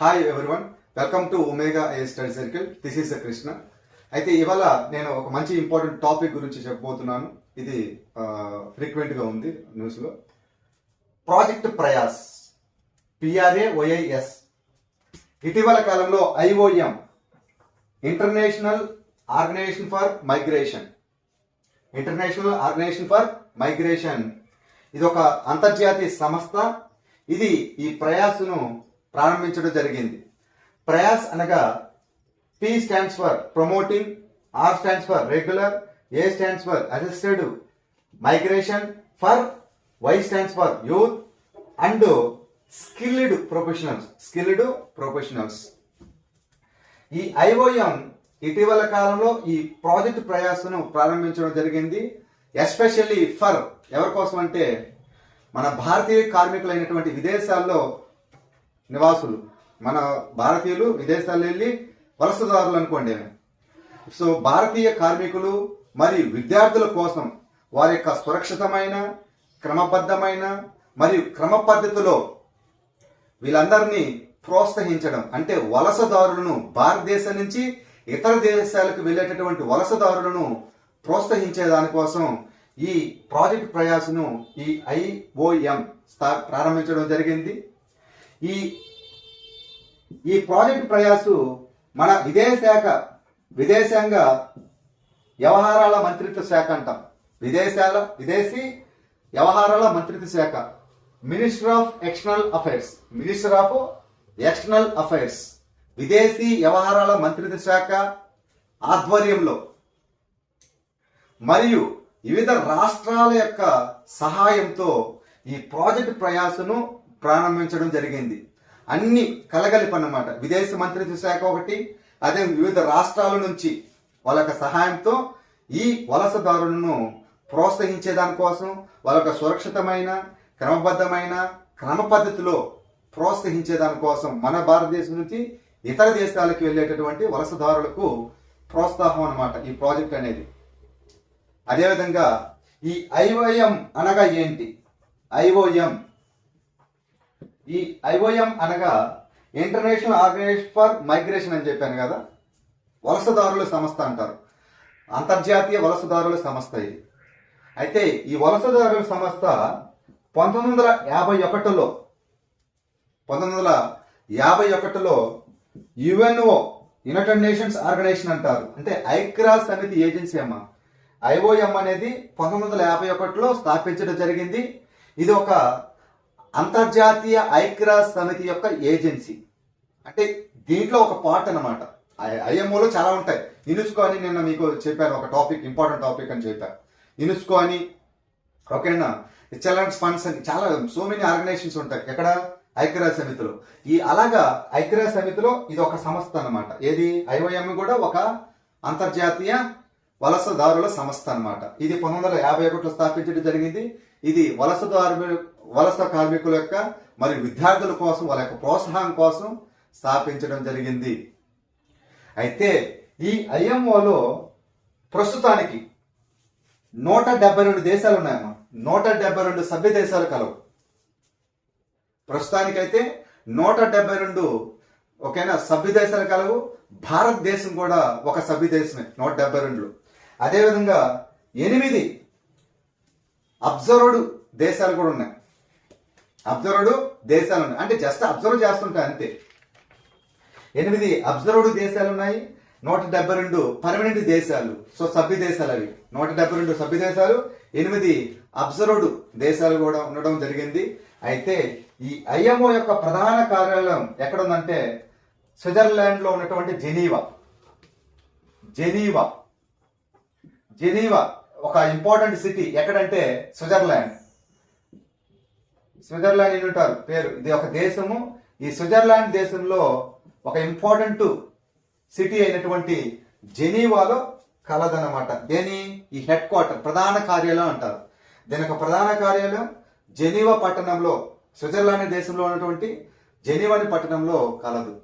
Hi everyone, welcome to omega A study circle. This is Krishna. అయితే ఇవాళ నేను ఒక మంచి ఇంపార్టెంట్ టాపిక్ గురించి చెప్పబోతున్నాను. ఇది ఫ్రీక్వెంట్గా ఉంది న్యూస్లో. Project Prayas, PRAYS. ఇటీవల కాలంలో IOM, international organisation for migration, ఇది ఒక అంతర్జాతీయ సంస్థ. ఇది ఈ ప్రయాస్ను ప్రారంభించడం జరిగింది. ప్రయాస్ అనగా P stands for promoting, R stands for regular, A stands for assisted migration, for Y stands for youth and skilled professionals. ఈ IOM ఇటీవల కాలంలో ఈ ప్రాజెక్ట్ ప్రయాస్ను ప్రారంభించడం జరిగింది. ఎస్పెషల్లీ ఫర్ ఎవరి కోసం అంటే మన భారతీయ కార్మికులైనటువంటి విదేశాల్లో నివాసులు, మన భారతీయులు విదేశాల్లో వెళ్ళి వలసదారులు అనుకోండి. సో భారతీయ కార్మికులు మరియు విద్యార్థుల కోసం వారి యొక్క సురక్షితమైన, క్రమబద్ధమైన మరియు క్రమ పద్ధతిలో వీళ్ళందరినీ ప్రోత్సహించడం, అంటే వలసదారులను, భారతదేశం నుంచి ఇతర దేశాలకు వెళ్ళేటటువంటి వలసదారులను ప్రోత్సహించే దానికోసం ఈ ప్రాజెక్ట్ ప్రయాస్ను ఈ IOM ప్రారంభించడం జరిగింది. ఈ ప్రాజెక్ట్ ప్రయాసు మన విదేశాంగ వ్యవహారాల మంత్రిత్వ శాఖ అంటాం. విదేశీ వ్యవహారాల మంత్రిత్వ శాఖ, మినిస్టర్ ఆఫ్ ఎక్స్టర్నల్ అఫైర్స్, విదేశీ వ్యవహారాల మంత్రిత్వ శాఖ ఆధ్వర్యంలో మరియు వివిధ రాష్ట్రాల యొక్క సహాయంతో ఈ ప్రాజెక్ట్ ప్రయాసను ప్రారంభించడం జరిగింది. అన్ని కలగలిపి అన్నమాట. విదేశీ మంత్రిత్వ శాఖ ఒకటి, అదే వివిధ రాష్ట్రాల నుంచి వాళ్ళ యొక్క సహాయంతో ఈ వలసదారులను ప్రోత్సహించే దానికోసం, వాళ్ళ యొక్క సురక్షితమైన, క్రమబద్ధమైన, క్రమ పద్ధతిలో ప్రోత్సహించే దానికోసం మన భారతదేశం నుంచి ఇతర దేశాలకు వెళ్ళేటటువంటి వలసదారులకు ప్రోత్సాహం అన్నమాట ఈ ప్రాజెక్ట్ అనేది. అదేవిధంగా ఈ IOM అనగా ఏంటి? ఈ IOM అనగా ఇంటర్నేషనల్ ఆర్గనైజేషన్ ఫర్ మైగ్రేషన్ అని చెప్పాను కదా, వలసదారుల సంస్థ అంటారు. అంతర్జాతీయ వలసదారుల సంస్థ ఇది. అయితే ఈ వలసదారుల సంస్థ 1951లో UNO, యునైటెడ్ నేషన్స్ ఆర్గనైజేషన్ అంటారు, అంటే ఐక్యరాజ్య సమితి ఏజెన్సీ అమ్మ. IOM అనేది 1951లో స్థాపించడం జరిగింది. ఇది ఒక అంతర్జాతీయ ఐక్యరాజ్య సమితి యొక్క ఏజెన్సీ. అంటే దీంట్లో ఒక పార్ట్ అన్నమాట. IMOలో చాలా ఉంటాయి. యునెస్కో అని నిన్న మీకు చెప్పాను, ఒక టాపిక్, ఇంపార్టెంట్ టాపిక్ అని చెప్పాను. యునెస్కో అని, ఓకేనా, చిల్డ్రన్స్ ఫండ్స్ అని, చాలా సో మెనీ ఆర్గనైజేషన్స్ ఉంటాయి ఎక్కడ, ఐక్యరాజ్య సమితిలో. అలాగా ఐక్యరాజ్య సమితిలో ఇది ఒక సంస్థ అన్నమాట. ఏది? IOM కూడా ఒక అంతర్జాతీయ వలసదారుల సంస్థ అన్నమాట. ఇది 1951లో స్థాపించడం జరిగింది. ఇది వలస కార్మికుల యొక్క మరియు విద్యార్థుల కోసం, వాళ్ళ యొక్క ప్రోత్సాహం కోసం స్థాపించడం జరిగింది. అయితే ఈ IMOలో ప్రస్తుతానికి 172 దేశాలు ఉన్నాయమ్మా. 172 సభ్య దేశాలు కలవు. ప్రస్తుతానికైతే 172, ఓకేనా, సభ్య దేశాలు కలవు. భారతదేశం కూడా ఒక సభ్య దేశమే 172లో. అదేవిధంగా 8 అబ్జర్వ్డ్ దేశాలు కూడా ఉన్నాయి. అంటే జస్ట్ అబ్జర్వ్ చేస్తుంటాయి అంతే. 8 అబ్జర్వ్డ్ దేశాలు ఉన్నాయి, 172 పర్మనెంట్ దేశాలు. సో సభ్య దేశాలు అవి 172 సభ్య దేశాలు, 8 అబ్జర్వ్డ్ దేశాలు కూడా ఉండడం జరిగింది. అయితే ఈ IMO యొక్క ప్రధాన కార్యాలయం ఎక్కడ ఉందంటే స్విట్జర్లాండ్ లో ఉన్నటువంటి జెనీవా ఒక ఇంపార్టెంట్ సిటీ. ఎక్కడంటే స్విట్జర్లాండ్ అని ఉంటారు పేరు. ఇది ఒక దేశము. ఈ స్విట్జర్లాండ్ దేశంలో ఒక ఇంపార్టెంట్ సిటీ అయినటువంటి జెనీవాలో కలదనమాట. ఈ హెడ్ క్వార్టర్, ప్రధాన కార్యాలయం అంటారు. దీని యొక్క ప్రధాన కార్యాలయం జెనీవా పట్టణంలో, స్విట్జర్లాండ్ దేశంలో ఉన్నటువంటి జెనీవాని పట్టణంలో కలదు.